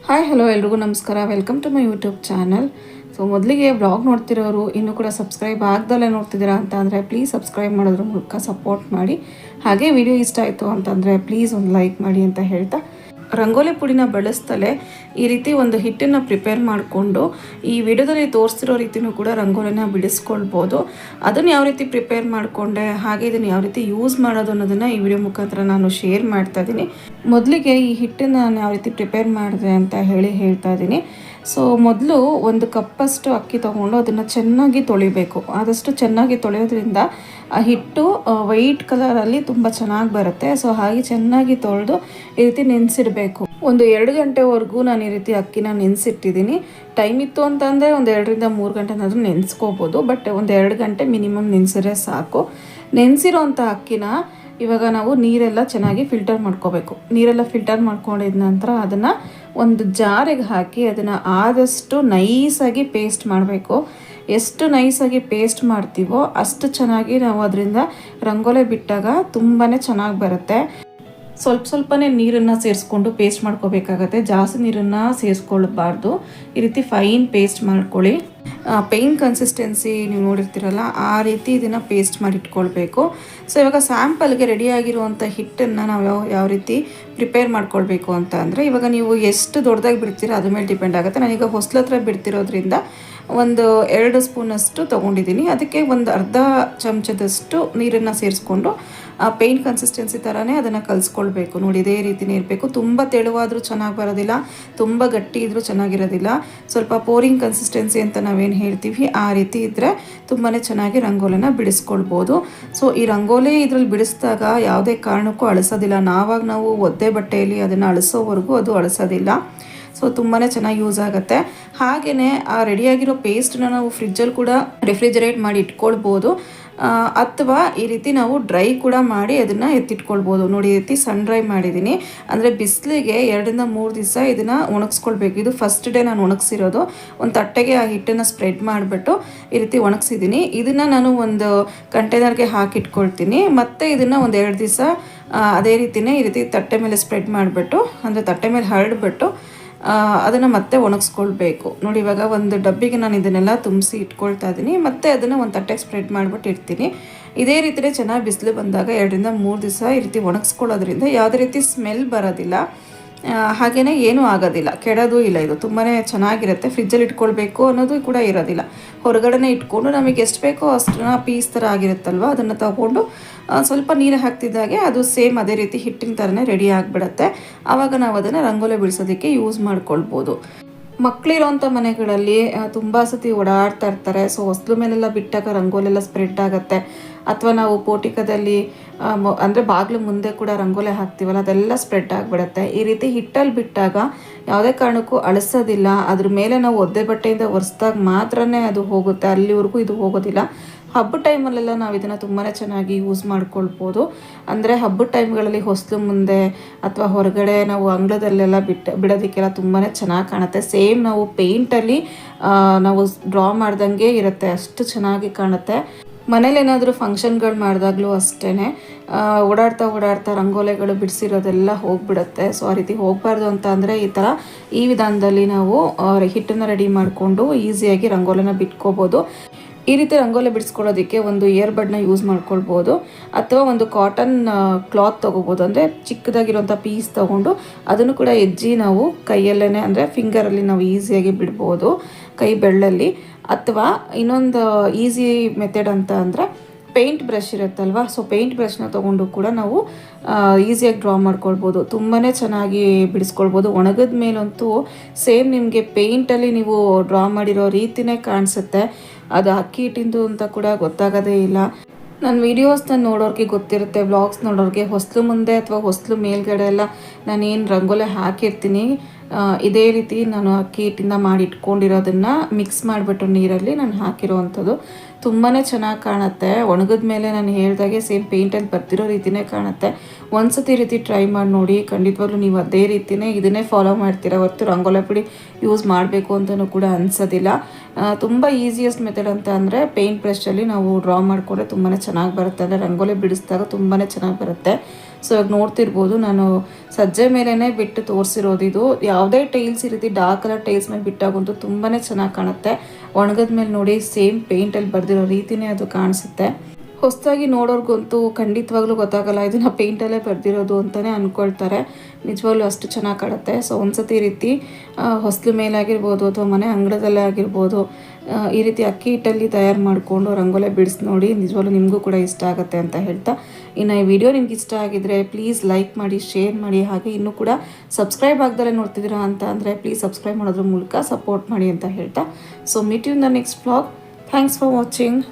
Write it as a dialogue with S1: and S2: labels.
S1: Hi hello ಎಲ್ರಿಗೂ ನಮಸ್ಕಾರ. Welcome to my YouTube channel. So ಮೊದಲಿಗೆ ಬ್ಲಾಗ್ ನೋಡ್ತಿರೋರು ಇನ್ನೂ ಕೂಡ ಸಬ್ಸ್ಕ್ರೈಬ್ ಆಗ್ದಲ್ಲೇ ನೋಡ್ತಿದ್ದೀರಾ ಅಂತ ಅಂದರೆ ಪ್ಲೀಸ್ ಸಬ್ಸ್ಕ್ರೈಬ್ ಮಾಡೋದ್ರ ಮೂಲಕ ಸಪೋರ್ಟ್ ಮಾಡಿ. ಹಾಗೆ ವಿಡಿಯೋ ಇಷ್ಟ ಆಯಿತು ಅಂತಂದರೆ ಪ್ಲೀಸ್ ಒಂದು ಲೈಕ್ ಮಾಡಿ ಅಂತ ಹೇಳ್ತಾ, ರಂಗೋಲಿ ಪುಡಿನ ಬಳಸ್ತಲೇ ಈ ರೀತಿ ಒಂದು ಹಿಟ್ಟನ್ನು ಪ್ರಿಪೇರ್ ಮಾಡಿಕೊಂಡು ಈ ವಿಡಿಯೋದಲ್ಲಿ ತೋರಿಸ್ತಿರೋ ರೀತಿಯೂ ಕೂಡ ರಂಗೋಲಿನ ಬಿಡಿಸ್ಕೊಳ್ಬೋದು. ಅದನ್ನು ಯಾವ ರೀತಿ ಪ್ರಿಪೇರ್ ಮಾಡಿಕೊಂಡೆ, ಹಾಗೆ ಇದನ್ನು ಯಾವ ರೀತಿ ಯೂಸ್ ಮಾಡೋದು ಅನ್ನೋದನ್ನು ಈ ವಿಡಿಯೋ ಮುಖಾಂತರ ನಾನು ಶೇರ್ ಮಾಡ್ತಾ ಇದ್ದೀನಿ. ಮೊದಲಿಗೆ ಈ ಹಿಟ್ಟನ್ನು ನಾನು ಯಾವ ರೀತಿ ಪ್ರಿಪೇರ್ ಮಾಡಿದೆ ಅಂತ ಹೇಳ್ತಾ ಇದ್ದೀನಿ. ಸೊ ಮೊದಲು ಒಂದು ಕಪ್ಪಷ್ಟು ಅಕ್ಕಿ ತೊಗೊಂಡು ಅದನ್ನು ಚೆನ್ನಾಗಿ ತೊಳಿಬೇಕು. ಆದಷ್ಟು ಚೆನ್ನಾಗಿ ತೊಳೆಯೋದ್ರಿಂದ ಆ ಹಿಟ್ಟು ವೈಟ್ ಕಲರಲ್ಲಿ ತುಂಬ ಚೆನ್ನಾಗಿ ಬರುತ್ತೆ. ಸೊ ಹಾಗೆ ಚೆನ್ನಾಗಿ ತೊಳೆದು ಈ ರೀತಿ ನೆನೆಸಿಡಬೇಕು. ಒಂದು 2 ಗಂಟೆವರೆಗೂ ನಾನು ಈ ರೀತಿ ಅಕ್ಕಿನ ನೆನೆಸಿಟ್ಟಿದ್ದೀನಿ. ಟೈಮ್ ಇತ್ತು ಅಂತಂದರೆ ಒಂದು 2 ರಿಂದ 3 ಗಂಟೆನಾದರೂ ನೆನೆಸ್ಕೋಬೋದು. ಬಟ್ ಒಂದು 2 ಗಂಟೆ ಮಿನಿಮಮ್ ನೆನೆಸಿದ್ರೆ ಸಾಕು. ನೆನೆಸಿರೋಂಥ ಅಕ್ಕಿನ ಇವಾಗ ನಾವು ನೀರೆಲ್ಲ ಚೆನ್ನಾಗಿ ಫಿಲ್ಟರ್ ಮಾಡ್ಕೋಬೇಕು. ನೀರೆಲ್ಲ ಫಿಲ್ಟರ್ ಮಾಡ್ಕೊಂಡಿದ ನಂತರ ಅದನ್ನು ಒಂದು ಜಾರಿಗೆ ಹಾಕಿ ಅದನ್ನು ಆದಷ್ಟು ನೈಸಾಗಿ ಪೇಸ್ಟ್ ಮಾಡಬೇಕು. ಎಷ್ಟು ನೈಸಾಗಿ ಪೇಸ್ಟ್ ಮಾಡ್ತೀವೋ ಅಷ್ಟು ಚೆನ್ನಾಗಿ ನಾವು ಅದರಿಂದ ರಂಗೋಲಿ ಬಿಟ್ಟಾಗ ತುಂಬಾ ಚೆನ್ನಾಗಿ ಬರುತ್ತೆ. ಸ್ವಲ್ಪನೇ ನೀರನ್ನು ಸೇರಿಸ್ಕೊಂಡು ಪೇಸ್ಟ್ ಮಾಡ್ಕೋಬೇಕಾಗತ್ತೆ. ಜಾಸ್ತಿ ನೀರನ್ನು ಸೇರಿಸ್ಕೊಳ್ಬಾರ್ದು. ಈ ರೀತಿ ಫೈನ್ ಪೇಸ್ಟ್ ಮಾಡ್ಕೊಳ್ಳಿ. ಪೇನ್ ಕನ್ಸಿಸ್ಟೆನ್ಸಿ ನೀವು ನೋಡಿರ್ತೀರಲ್ಲ, ಆ ರೀತಿ ಇದನ್ನು ಪೇಸ್ಟ್ ಮಾಡಿ ಇಟ್ಕೊಳ್ಬೇಕು. ಸೊ ಇವಾಗ ಸ್ಯಾಂಪಲ್ಗೆ ರೆಡಿಯಾಗಿರುವಂಥ ಹಿಟ್ಟನ್ನು ನಾವು ಯಾವ ರೀತಿ ಪ್ರಿಪೇರ್ ಮಾಡ್ಕೊಳ್ಬೇಕು ಅಂತ ಅಂದರೆ, ಇವಾಗ ನೀವು ಎಷ್ಟು ದೊಡ್ಡದಾಗಿ ಬಿಡ್ತೀರೋ ಅದ್ರ ಮೇಲೆ ಡಿಪೆಂಡ್ ಆಗುತ್ತೆ. ನಾನೀಗ ಹೊಸ್ಲ ಹತ್ರ ಬಿಡ್ತಿರೋದ್ರಿಂದ ಒಂದು 2 ಸ್ಪೂನಷ್ಟು ತೊಗೊಂಡಿದ್ದೀನಿ. ಅದಕ್ಕೆ ಒಂದು ಅರ್ಧ ಚಮಚದಷ್ಟು ನೀರನ್ನು ಸೇರಿಸ್ಕೊಂಡು ಪೇಂಟ್ ಕನ್ಸಿಸ್ಟೆನ್ಸಿ ಥರನೇ ಅದನ್ನು ಕಲಿಸ್ಕೊಳ್ಬೇಕು. ನೋಡಿ, ಇದೇ ರೀತಿಯೇ ಇರಬೇಕು. ತುಂಬ ತೆಳುವಾದರೂ ಚೆನ್ನಾಗಿ ಬರೋದಿಲ್ಲ, ತುಂಬ ಗಟ್ಟಿ ಇದ್ದರೂ ಚೆನ್ನಾಗಿರೋದಿಲ್ಲ. ಸ್ವಲ್ಪ ಪೋರಿಂಗ್ ಕನ್ಸಿಸ್ಟೆನ್ಸಿ ಅಂತ ನಾವೇನು ಹೇಳ್ತೀವಿ ಆ ರೀತಿ ಇದ್ದರೆ ತುಂಬಾ ಚೆನ್ನಾಗಿ ರಂಗೋಲಿನ ಬಿಡಿಸ್ಕೊಳ್ಬೋದು. ಸೊ ಈ ರಂಗೋಲಿ ಇದರಲ್ಲಿ ಬಿಡಿಸಿದಾಗ ಯಾವುದೇ ಕಾರಣಕ್ಕೂ ಅಳಿಸೋದಿಲ್ಲ. ನಾವು ಒದ್ದೆ ಬಟ್ಟೆಯಲ್ಲಿ ಅದನ್ನು ಅಳಿಸೋವರೆಗೂ ಅದು ಅಳಿಸೋದಿಲ್ಲ. ಸೊ ತುಂಬಾ ಚೆನ್ನಾಗಿ ಯೂಸ್ ಆಗುತ್ತೆ. ಹಾಗೆಯೇ ಆ ರೆಡಿಯಾಗಿರೋ ಪೇಸ್ಟನ್ನ ನಾವು ಫ್ರಿಜ್ಜಲ್ಲಿ ಕೂಡ ರೆಫ್ರಿಜರೇಟ್ ಮಾಡಿ ಇಟ್ಕೊಳ್ಬೋದು. ಅಥವಾ ಈ ರೀತಿ ನಾವು ಡ್ರೈ ಕೂಡ ಮಾಡಿ ಅದನ್ನು ಎತ್ತಿಟ್ಕೊಳ್ಬೋದು. ನೋಡಿ, ಈ ರೀತಿ ಸನ್ ಡ್ರೈ ಮಾಡಿದ್ದೀನಿ. ಅಂದರೆ ಬಿಸಿಲಿಗೆ 2 ರಿಂದ 3 ದಿವಸ ಇದನ್ನು ಒಣಗಿಸ್ಕೊಳ್ಬೇಕು. ಇದು ಫಸ್ಟ್ ಡೇ ನಾನು ಒಣಗಿಸಿರೋದು. ಒಂದು ತಟ್ಟೆಗೆ ಆ ಹಿಟ್ಟನ್ನು ಸ್ಪ್ರೆಡ್ ಮಾಡಿಬಿಟ್ಟು ಈ ರೀತಿ ಒಣಗಿಸಿದ್ದೀನಿ. ಇದನ್ನು ನಾನು ಒಂದು ಕಂಟೈನರ್ಗೆ ಹಾಕಿಟ್ಕೊಳ್ತೀನಿ. ಮತ್ತು ಇದನ್ನು ಒಂದು 2 ದಿವಸ ಅದೇ ರೀತಿಯೇ ಈ ರೀತಿ ತಟ್ಟೆ ಮೇಲೆ ಸ್ಪ್ರೆಡ್ ಮಾಡಿಬಿಟ್ಟು, ಅಂದರೆ ತಟ್ಟೆ ಮೇಲೆ ಹರಡ್ಬಿಟ್ಟು ಅದನ್ನು ಮತ್ತೆ ಒಣಗಿಸ್ಕೊಳ್ಬೇಕು. ನೋಡಿ, ಇವಾಗ ಒಂದು ಡಬ್ಬಿಗೆ ನಾನು ಇದನ್ನೆಲ್ಲ ತುಂಬಿಸಿ ಇಟ್ಕೊಳ್ತಾ ಇದ್ದೀನಿ. ಮತ್ತು ಅದನ್ನು ಒಂದು ತಟ್ಟೆಗೆ ಸ್ಪ್ರೆಡ್ ಮಾಡಿಬಿಟ್ಟು ಇಡ್ತೀನಿ. ಇದೇ ರೀತಿಯೇ ಚೆನ್ನಾಗಿ ಬಿಸಿಲು ಬಂದಾಗ 2 ರಿಂದ 3 ದಿವಸ ಈ ರೀತಿ ಒಣಗಿಸ್ಕೊಳ್ಳೋದ್ರಿಂದ ಯಾವುದೇ ರೀತಿ ಸ್ಮೆಲ್ ಬರೋದಿಲ್ಲ. ಹಾಗೆಯೇ ಏನೂ ಆಗೋದಿಲ್ಲ, ಕೆಡೋದು ಇಲ್ಲ. ಇದು ತುಂಬಾ ಚೆನ್ನಾಗಿರುತ್ತೆ. ಫ್ರಿಜ್ಜಲ್ಲಿ ಇಟ್ಕೊಳ್ಬೇಕು ಅನ್ನೋದು ಕೂಡ ಇರೋದಿಲ್ಲ. ಹೊರಗಡೆ ಇಟ್ಕೊಂಡು ನಮಗೆ ಎಷ್ಟು ಬೇಕೋ ಅಷ್ಟನ್ನ ಪೀಸ್ ಥರ ಆಗಿರುತ್ತಲ್ವ, ಅದನ್ನು ತಗೊಂಡು ಸ್ವಲ್ಪ ನೀರು ಹಾಕ್ತಿದ್ದಾಗೆ ಅದು ಸೇಮ್ ಅದೇ ರೀತಿ ಹಿಟ್ಟಿನ ಥರನೇ ರೆಡಿ ಆಗಿಬಿಡುತ್ತೆ. ಆವಾಗ ನಾವು ಅದನ್ನು ರಂಗೋಲಿ ಬಿಡಿಸೋದಕ್ಕೆ ಯೂಸ್ ಮಾಡ್ಕೊಳ್ಬೋದು. ಮಕ್ಕಳಿರೋಂಥ ಮನೆಗಳಲ್ಲಿ ತುಂಬ ಸತಿ ಓಡಾಡ್ತಾ ಇರ್ತಾರೆ. ಸೊ ಹೊಸ್ಲು ಮೇಲೆಲ್ಲ ಬಿಟ್ಟಾಗ ರಂಗೋಲೆಲ್ಲ ಸ್ಪ್ರೆಡ್ ಆಗುತ್ತೆ. ಅಥವಾ ನಾವು ಪೋಟಿಕದಲ್ಲಿ ಅಂದರೆ ಬಾಗಿಲು ಮುಂದೆ ಕೂಡ ರಂಗೋಲಿ ಹಾಕ್ತೀವಲ್ಲ, ಅದೆಲ್ಲ ಸ್ಪ್ರೆಡ್ ಆಗಿಬಿಡುತ್ತೆ. ಈ ರೀತಿ ಹಿಟ್ಟಲ್ಲಿ ಬಿಟ್ಟಾಗ ಯಾವುದೇ ಕಾರಣಕ್ಕೂ ಅಳಿಸೋದಿಲ್ಲ. ಅದ್ರ ಮೇಲೆ ನಾವು ಒದ್ದೆ ಬಟ್ಟೆಯಿಂದ ಒರೆಸ್ದಾಗ ಮಾತ್ರನೇ ಅದು ಹೋಗುತ್ತೆ, ಅಲ್ಲಿವರೆಗೂ ಇದು ಹೋಗೋದಿಲ್ಲ. ಹಬ್ಬದ ಟೈಮಲ್ಲೆಲ್ಲ ನಾವು ಇದನ್ನು ತುಂಬಾ ಚೆನ್ನಾಗಿ ಯೂಸ್ ಮಾಡ್ಕೊಳ್ಬೋದು. ಅಂದರೆ ಹಬ್ಬದ ಟೈಮ್ಗಳಲ್ಲಿ ಹೊಸ್ಲು ಮುಂದೆ ಅಥವಾ ಹೊರಗಡೆ ನಾವು ಅಂಗಳದಲ್ಲೆಲ್ಲ ಬಿಡೋದಕ್ಕೆಲ್ಲ ತುಂಬಾ ಚೆನ್ನಾಗಿ ಕಾಣುತ್ತೆ. ಸೇಮ್ ನಾವು ಪೇಂಟಲ್ಲಿ ನಾವು ಡ್ರಾ ಮಾಡ್ದಂಗೆ ಇರುತ್ತೆ, ಅಷ್ಟು ಚೆನ್ನಾಗಿ ಕಾಣುತ್ತೆ. ಮನೇಲಿ ಏನಾದರೂ ಫಂಕ್ಷನ್ಗಳು ಮಾಡಿದಾಗಲೂ ಅಷ್ಟೇ ಓಡಾಡ್ತಾ ರಂಗೋಲಿಗಳು ಬಿಡಿಸಿರೋದೆಲ್ಲ ಹೋಗಿಬಿಡುತ್ತೆ. ಸೊ ಆ ರೀತಿ ಹೋಗಬಾರ್ದು ಅಂತ ಅಂದರೆ ಈ ವಿಧಾನದಲ್ಲಿ ನಾವು ಹಿಟ್ಟನ್ನು ರೆಡಿ ಮಾಡಿಕೊಂಡು ಈಸಿಯಾಗಿ ರಂಗೋಲಿನ ಬಿಟ್ಕೋಬೋದು. ಈ ರೀತಿ ರಂಗೋಲಿ ಬಿಡಿಸ್ಕೊಳ್ಳೋದಕ್ಕೆ ಒಂದು ಇಯರ್ಬಡ್ನ ಯೂಸ್ ಮಾಡ್ಕೊಳ್ಬೋದು. ಅಥವಾ ಒಂದು ಕಾಟನ್ ಕ್ಲಾತ್ ತೊಗೋಬೋದು. ಅಂದರೆ ಚಿಕ್ಕದಾಗಿರೋಂಥ ಪೀಸ್ ತೊಗೊಂಡು ಅದನ್ನು ಕೂಡ ಎಜ್ಜಿ ನಾವು ಕೈಯಲ್ಲೇ, ಅಂದರೆ ಫಿಂಗರಲ್ಲಿ ನಾವು ಈಸಿಯಾಗಿ ಬಿಡ್ಬೋದು, ಕೈ ಬೆಳ್ಳಲ್ಲಿ. ಅಥವಾ ಇನ್ನೊಂದು ಈಸಿ ಮೆಥಡ್ ಅಂತ ಅಂದರೆ ಪೇಂಟ್ ಬ್ರಷ್ ಇರುತ್ತಲ್ವ, ಸೊ ಪೇಂಟ್ ಬ್ರಷ್ನ ತೊಗೊಂಡು ಕೂಡ ನಾವು ಈಸಿಯಾಗಿ ಡ್ರಾ ಮಾಡ್ಕೊಳ್ಬೋದು. ತುಂಬಾ ಚೆನ್ನಾಗಿ ಬಿಡಿಸ್ಕೊಳ್ಬೋದು. ಒಣಗಿದ ಮೇಲಂತೂ ಸೇಮ್ ನಿಮಗೆ ಪೇಂಟಲ್ಲಿ ನೀವು ಡ್ರಾ ಮಾಡಿರೋ ರೀತಿಯೇ ಕಾಣಿಸುತ್ತೆ. ಅದು ಅಕ್ಕಿ ಹಿಟ್ಟಿಂದು ಅಂತ ಕೂಡ ಗೊತ್ತಾಗೋದೇ ಇಲ್ಲ. ನನ್ನ ವೀಡಿಯೋಸ್ನ ನೋಡೋರಿಗೆ ಗೊತ್ತಿರುತ್ತೆ, ವ್ಲಾಗ್ಸ್ ನೋಡೋರಿಗೆ ಹೊಸ್ಲು ಮುಂದೆ ಅಥವಾ ಹೊಸ್ಲು ಮೇಲ್ಗಡೆ ಎಲ್ಲ ನಾನೇನು ರಂಗೋಲಿ ಹಾಕಿರ್ತೀನಿ ಇದೇ ರೀತಿ ನಾನು ಅಕ್ಕಿ ಹಿಟ್ಟಿಂದ ಮಾಡಿ ಇಟ್ಕೊಂಡಿರೋದನ್ನು ಮಿಕ್ಸ್ ಮಾಡಿಬಿಟ್ಟು ನೀರಲ್ಲಿ ನಾನು ಹಾಕಿರೋವಂಥದ್ದು. ತುಂಬಾ ಚೆನ್ನಾಗಿ ಕಾಣುತ್ತೆ. ಒಣಗಿದ ಮೇಲೆ ನಾನು ಹೇಳ್ದಾಗೆ ಸೇಮ್ ಪೇಂಟಲ್ಲಿ ಬರ್ತಿರೋ ರೀತಿಯೇ ಕಾಣುತ್ತೆ. ಒಂದ್ಸತಿ ಈ ರೀತಿ ಟ್ರೈ ಮಾಡಿ ನೋಡಿ. ಖಂಡಿತವಾಗ್ಲೂ ನೀವು ಅದೇ ರೀತಿಯೇ ಇದನ್ನೇ ಫಾಲೋ ಮಾಡ್ತೀರಾ ಹೊರತು ರಂಗೋಲಿ ಪುಡಿ ಯೂಸ್ ಮಾಡಬೇಕು ಅಂತಲೂ ಕೂಡ ಅನಿಸೋದಿಲ್ಲ. ತುಂಬ ಈಸಿಯೆಸ್ಟ್ ಮೆಥಡ್ ಅಂತ ಅಂದರೆ ಪೇಂಟ್ ಬ್ರಷಲ್ಲಿ ನಾವು ಡ್ರಾ ಮಾಡಿಕೊಂಡ್ರೆ ತುಂಬಾ ಚೆನ್ನಾಗಿ ಬರುತ್ತೆ. ಅಂದರೆ ರಂಗೋಲಿ ಬಿಡಿಸಿದಾಗ ತುಂಬಾ ಚೆನ್ನಾಗಿ ಬರುತ್ತೆ. ಸೊ ಇವಾಗ ನೋಡ್ತಿರ್ಬೋದು ನಾನು ಸಜ್ಜೆ ಮೇಲೇ ಬಿಟ್ಟು ತೋರಿಸಿರೋದು. ಇದು ಯಾವುದೇ ಟೈಲ್ಸ್ ಈ ರೀತಿ ಡಾರ್ಕ್ ಕಲರ್ ಟೈಲ್ಸ್ ಮೇಲೆ ಬಿಟ್ಟಾಗಂತೂ ತುಂಬಾ ಚೆನ್ನಾಗಿ ಕಾಣುತ್ತೆ. ಒಣಗದ ಮೇಲೆ ನೋಡಿ ಸೇಮ್ ಪೇಂಟಲ್ಲಿ ಬರೆದಿರೋ ರೀತಿಯೇ ಅದು ಕಾಣಿಸುತ್ತೆ. ಹೊಸದಾಗಿ ನೋಡೋರ್ಗಂತೂ ಖಂಡಿತವಾಗ್ಲೂ ಗೊತ್ತಾಗಲ್ಲ ಇದನ್ನು ಪೇಂಟಲ್ಲೇ ಬರೆದಿರೋದು ಅಂತಲೇ ಅಂದ್ಕೊಳ್ತಾರೆ. ನಿಜವಾಗ್ಲೂ ಅಷ್ಟು ಚೆನ್ನಾಗಿ ಕಾಣುತ್ತೆ. ಸೊ ಒಂದ್ಸತಿ ಈ ರೀತಿ ಹೊಸ್ಲು ಮೇಲಾಗಿರ್ಬೋದು ಅಥವಾ ಮನೆ ಅಂಗಳದಲ್ಲೇ ಆಗಿರ್ಬೋದು ಈ ರೀತಿ ಅಕ್ಕಿ ಹಿಟ್ಟಲ್ಲಿ ತಯಾರು ಮಾಡಿಕೊಂಡು ರಂಗೋಲೆ ಬಿಡಿಸಿ ನೋಡಿ, ನಿಜವಾಗ್ಲೂ ನಿಮಗೂ ಕೂಡ ಇಷ್ಟ ಆಗುತ್ತೆ ಅಂತ ಹೇಳ್ತಾ, ಇನ್ನು ಈ ವಿಡಿಯೋ ನಿಮ್ಗೆ ಇಷ್ಟ ಆಗಿದ್ರೆ ಪ್ಲೀಸ್ ಲೈಕ್ ಮಾಡಿ, ಶೇರ್ ಮಾಡಿ, ಹಾಗೆ ಇನ್ನೂ ಕೂಡ ಸಬ್ಸ್ಕ್ರೈಬ್ ಆಗ್ದಲೇ ನೋಡ್ತಿದ್ದೀರಾ ಅಂತ ಅಂದರೆ ಪ್ಲೀಸ್ ಸಬ್ಸ್ಕ್ರೈಬ್ ಮಾಡೋದ್ರ ಮೂಲಕ ಸಪೋರ್ಟ್ ಮಾಡಿ ಅಂತ ಹೇಳ್ತಾ, so meet you in the next vlog. Thanks for watching.